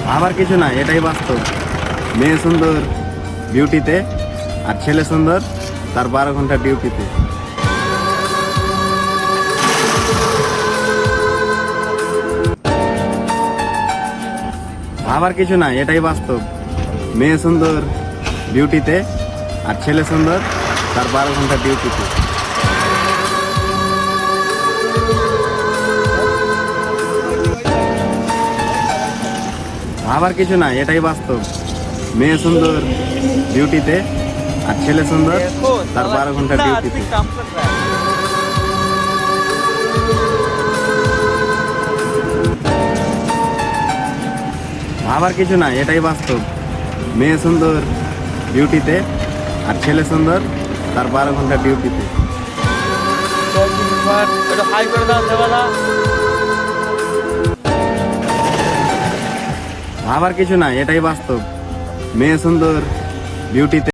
ভাবার কিছু না, এটাই বাস্তব। মেয়ে সুন্দর বিউটিতে, আর ছেলে সুন্দর তার 12 ঘন্টা ডিউটিতে। ভাবার কিছু না, এটাই বাস্তব। মেয়ে সুন্দর বিউটিতে, আর ছেলে সুন্দর তার 12 ঘন্টা ডিউটিতে। ভাবার কিছু না, এটাই বাস্তব। মেয়ে সুন্দর বিউটিতে, আর ছেলে সুন্দর তার 12 ঘন্টা ডিউটিতে। ভাবার কিছু না, এটাই বাস্তব। মেয়ে সুন্দর বিউটিতে, আর ছেলে সুন্দর তার 12 ঘন্টা ডিউটিতে। ভাবার কিছু না, এটাই বাস্তব। মেয়ে সুন্দর বিউটিতে।